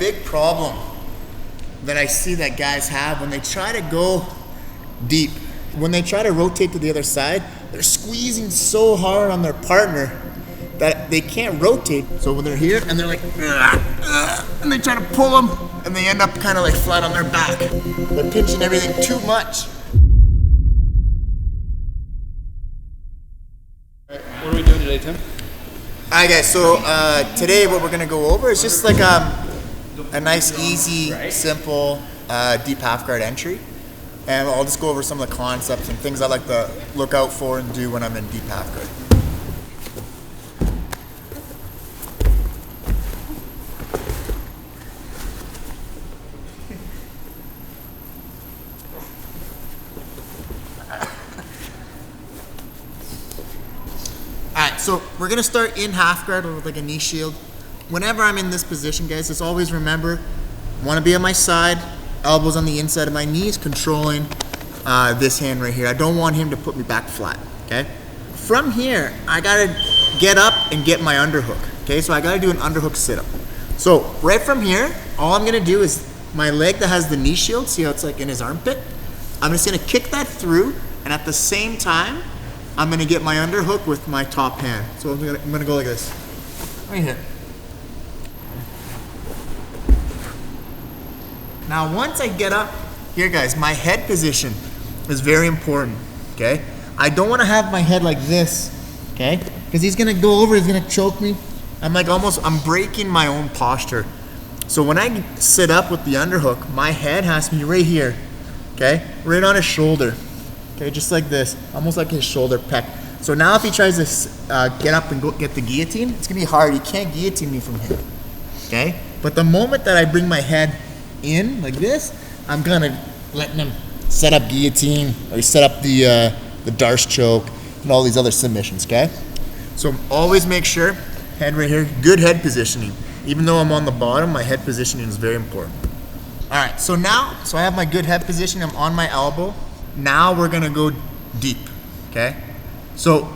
big problem that I see that guys have when they try to go deep, when they try to rotate to the other side, they're squeezing so hard on their partner that they can't rotate. So when they're here and they're like, and they try to pull them and they end up kind of like flat on their back. They're pinching everything too much. What are we doing today, Tim? Alright guys, so today what we're going to go over is just like a nice, easy, simple, deep half guard entry. And I'll just go over some of the concepts and things I like to look out for and do when I'm in deep half guard. Alright, so we're going to start in half guard with like a knee shield. Whenever I'm in this position, guys, just always remember, I want to be on my side, elbows on the inside of my knees, controlling this hand right here. I don't want him to put me back flat, okay? From here, I got to get up and get my underhook, okay? So I got to do an underhook sit-up. So right from here, all I'm going to do is my leg that has the knee shield, see how it's like in his armpit? I'm just going to kick that through, and at the same time, I'm going to get my underhook with my top hand. So I'm going to go like this, right here. Now once I get up here, guys, my head position is very important, okay? I don't want to have my head like this, okay? Because he's going to go over, he's going to choke me. I'm breaking my own posture. So when I sit up with the underhook, my head has to be right here, okay? Right on his shoulder, okay? Just like this, almost like his shoulder pec. So now if he tries to get up and go get the guillotine, it's going to be hard. He can't guillotine me from here, okay? But the moment that I bring my head in like this, I'm gonna letting him set up guillotine or set up the Darce choke and all these other submissions, okay? So always make sure, head right here, good head positioning. Even though I'm on the bottom, my head positioning is very important. All right, so I have my good head position, I'm on my elbow. Now we're gonna go deep, okay? So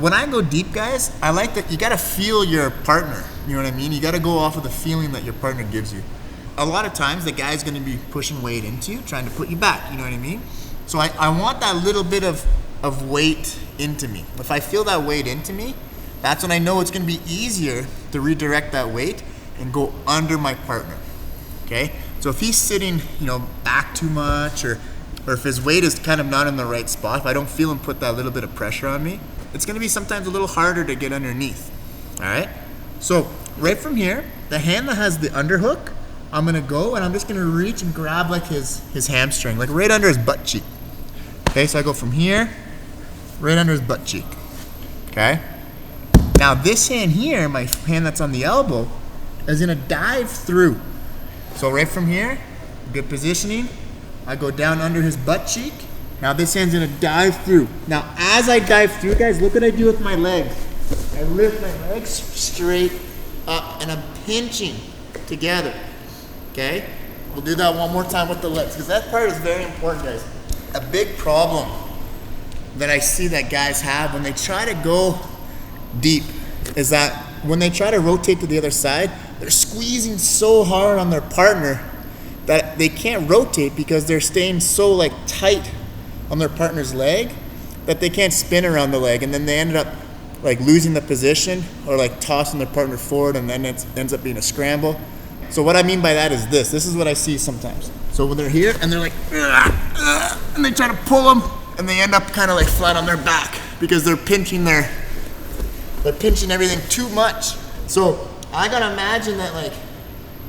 when I go deep, guys, I like that you gotta feel your partner, you know what I mean? You gotta go off of the feeling that your partner gives you. A lot of times the guy's going to be pushing weight into you, trying to put you back, you know what I mean? So I want that little bit of weight into me. If I feel that weight into me, that's when I know it's going to be easier to redirect that weight and go under my partner, okay? So if he's sitting, back too much or if his weight is kind of not in the right spot, if I don't feel him put that little bit of pressure on me, it's going to be sometimes a little harder to get underneath, all right? So right from here, the hand that has the underhook, I'm gonna go and I'm just gonna reach and grab like his hamstring, like right under his butt cheek. Okay, so I go from here, right under his butt cheek. Okay? Now this hand here, my hand that's on the elbow, is gonna dive through. So right from here, good positioning, I go down under his butt cheek. Now this hand's gonna dive through. Now as I dive through, guys, look what I do with my legs. I lift my legs straight up and I'm pinching together. Okay, we'll do that one more time with the legs because that part is very important, guys. A big problem that I see that guys have when they try to go deep is that when they try to rotate to the other side, they're squeezing so hard on their partner that they can't rotate because they're staying so like tight on their partner's leg that they can't spin around the leg, and then they ended up like losing the position or like tossing their partner forward, and then it ends up being a scramble. So what I mean by that is this is what I see sometimes. So when they're here and they're like, and they try to pull them and they end up kind of like flat on their back because they're pinching everything too much. So I gotta imagine that like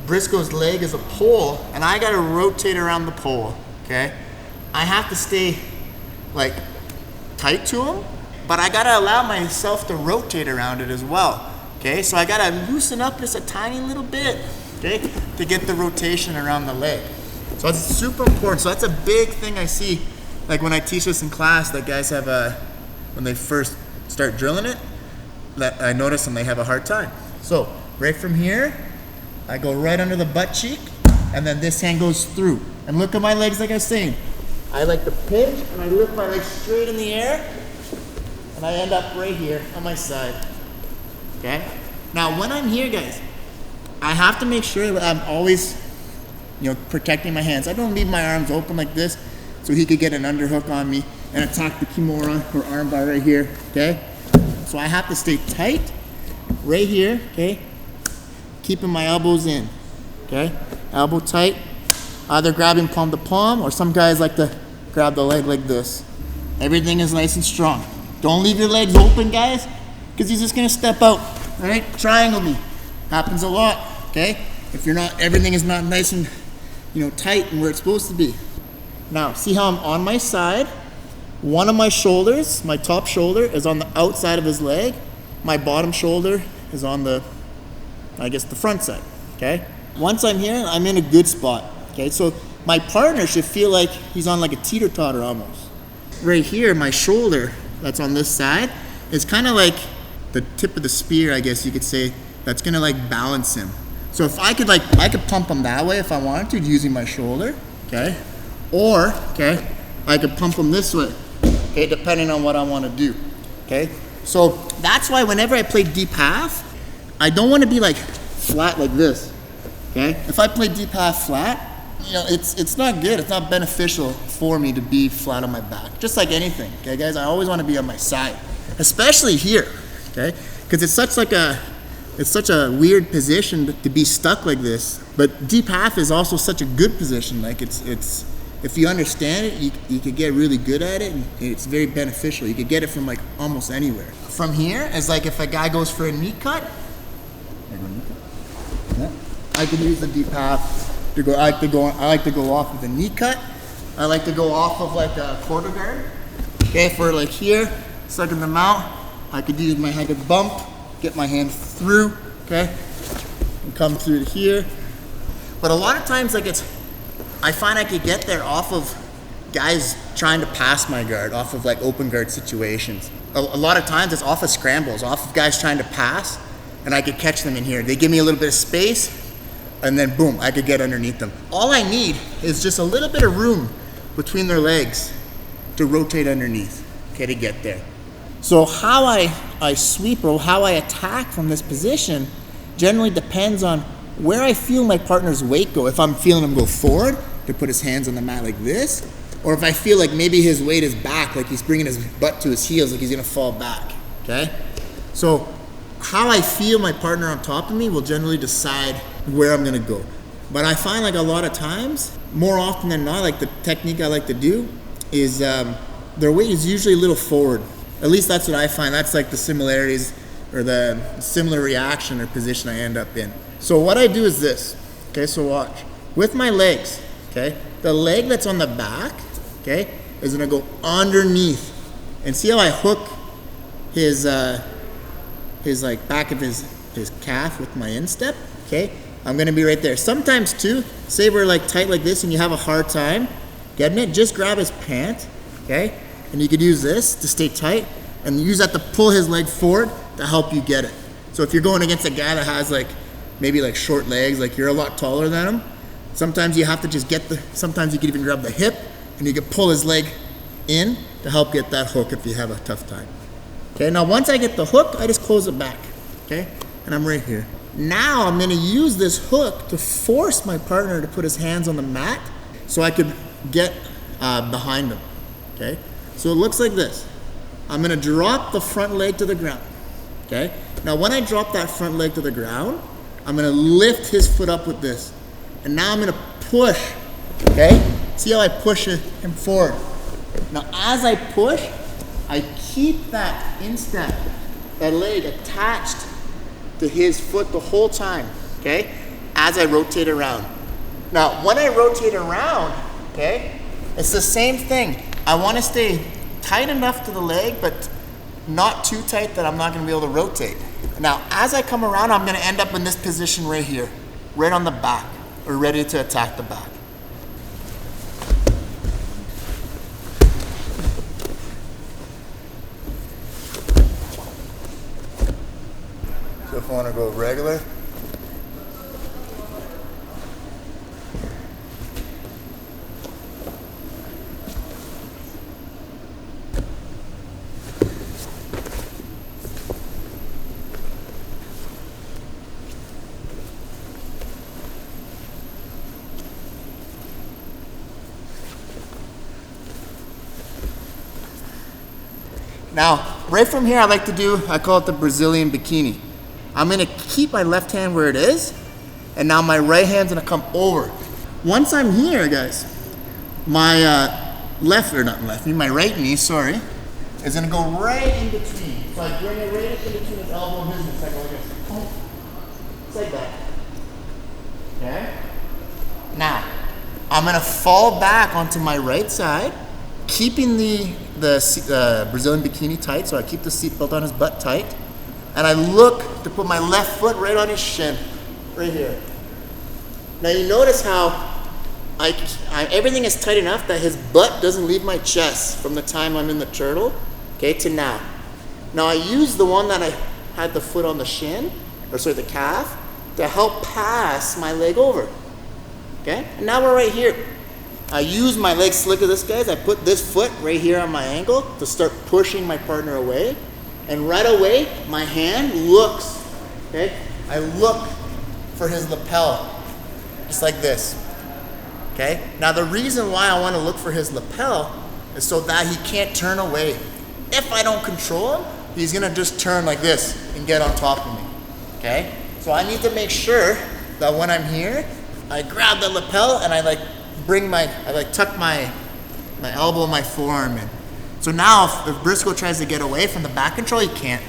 Briscoe's leg is a pole and I gotta rotate around the pole, okay? I have to stay like tight to him, but I gotta allow myself to rotate around it as well, okay? So I gotta loosen up just a tiny little bit, okay, to get the rotation around the leg. So that's super important. So that's a big thing I see, like when I teach this in class, that guys have when they first start drilling it, that I notice them, they have a hard time. So right from here, I go right under the butt cheek, and then this hand goes through. And look at my legs, like I was saying. I like to pinch, and I lift my legs straight in the air, and I end up right here on my side, okay? Now when I'm here, guys, I have to make sure that I'm always, protecting my hands. I don't leave my arms open like this so he could get an underhook on me and attack the kimura or armbar right here, okay? So I have to stay tight right here, okay? Keeping my elbows in, okay? Elbow tight, either grabbing palm to palm, or some guys like to grab the leg like this. Everything is nice and strong. Don't leave your legs open, guys, because he's just gonna step out, all right? Triangle me. Happens a lot, okay? If you're not, everything is not nice and, tight and where it's supposed to be. Now, see how I'm on my side? One of my shoulders, my top shoulder, is on the outside of his leg. My bottom shoulder is on the front side, okay? Once I'm here, I'm in a good spot, okay? So my partner should feel like he's on like a teeter-totter almost. Right here, my shoulder that's on this side is kind of like the tip of the spear, I guess you could say, that's gonna like balance him. So if I could pump him that way if I wanted to, using my shoulder, okay? Or, okay, I could pump him this way, okay, depending on what I want to do, okay? So that's why whenever I play deep half, I don't want to be like flat like this, okay? If I play deep half flat, it's not good. It's not beneficial for me to be flat on my back, just like anything, okay, guys? I always want to be on my side, especially here, okay? Because it's such a weird position to be stuck like this. But deep half is also such a good position. Like it's if you understand it, you could get really good at it, and it's very beneficial. You could get it from like almost anywhere. From here, it's like if a guy goes for a knee cut, I could use the deep half to go. I like to go off with a knee cut. I like to go off of like a quarter guard. Okay, for like here, sucking them out. I could bump, get my hand through, okay, and come through to here. But a lot of times, I find I could get there off of guys trying to pass my guard, off of like open guard situations. A lot of times it's off of scrambles, off of guys trying to pass, and I could catch them in here. They give me a little bit of space, and then boom, I could get underneath them. All I need is just a little bit of room between their legs to rotate underneath, okay, to get there. So how I sweep or how I attack from this position generally depends on where I feel my partner's weight go. If I'm feeling him go forward to put his hands on the mat like this, or if I feel like maybe his weight is back, like he's bringing his butt to his heels, like he's gonna fall back, okay? So how I feel my partner on top of me will generally decide where I'm gonna go. But I find like a lot of times, more often than not, like the technique I like to do is their weight is usually a little forward. At least that's what I find. That's like the similarities or the similar reaction or position I end up in. So what I do is this, okay, so watch. With my legs, okay, the leg that's on the back, okay, is gonna go underneath. And see how I hook his like back of his calf with my instep, okay? I'm gonna be right there. Sometimes too, say we're like tight like this and you have a hard time getting it, just grab his pant, okay? And you could use this to stay tight and use that to pull his leg forward to help you get it. So if you're going against a guy that has like, maybe like short legs, like you're a lot taller than him, sometimes you have to just sometimes you can even grab the hip and you can pull his leg in to help get that hook if you have a tough time. Okay, now once I get the hook, I just close it back, okay? And I'm right here. Now I'm gonna use this hook to force my partner to put his hands on the mat so I could get behind him, okay? So it looks like this. I'm gonna drop the front leg to the ground, okay? Now when I drop that front leg to the ground, I'm gonna lift his foot up with this. And now I'm gonna push, okay? See how I push him forward. Now as I push, I keep that instep, that leg attached to his foot the whole time, okay? As I rotate around. Now when I rotate around, okay, it's the same thing. I wanna stay tight enough to the leg, but not too tight that I'm not gonna be able to rotate. Now, as I come around, I'm gonna end up in this position right here, right on the back, or ready to attack the back. So if I wanna go regular, Now, right from here, I like to do, I call it the Brazilian bikini. I'm gonna keep my left hand where it is, and now my right hand's gonna come over. Once I'm here, guys, my my right knee, sorry, is gonna go right in between. So I bring it right up in between his elbow and his knee. Like this. Oh. It's like that. Okay? Now, I'm gonna fall back onto my right side, keeping the Brazilian bikini tight, so I keep the seatbelt on his butt tight, and I look to put my left foot right on his shin, right here. Now you notice how everything is tight enough that his butt doesn't leave my chest from the time I'm in the turtle, okay, to now. Now I use the one that I had the foot on the shin, or sorry, the calf, to help pass my leg over, okay? And now we're right here. I use my leg slick of this, guys. I put this foot right here on my ankle to start pushing my partner away. And right away, my hand looks, okay? I look for his lapel, just like this, okay? Now the reason why I want to look for his lapel is so that he can't turn away. If I don't control him, he's gonna just turn like this and get on top of me, okay? So I need to make sure that when I'm here, I grab the lapel and I tuck my elbow, my forearm in. So now if Briscoe tries to get away from the back control, he can't.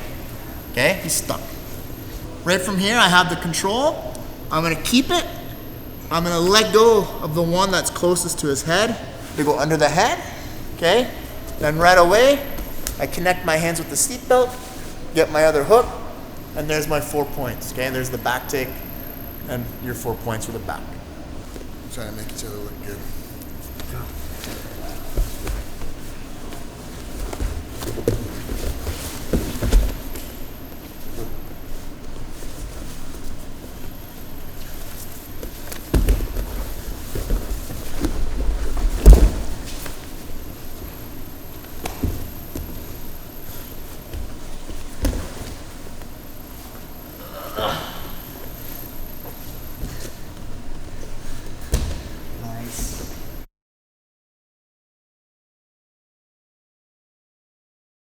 Okay, he's stuck. Right from here, I have the control. I'm gonna keep it. I'm gonna let go of the one that's closest to his head. They go under the head, okay? Then right away, I connect my hands with the seatbelt, get my other hook, and there's my 4 points, okay? There's the back take and your 4 points for the back. Trying to make each other look good.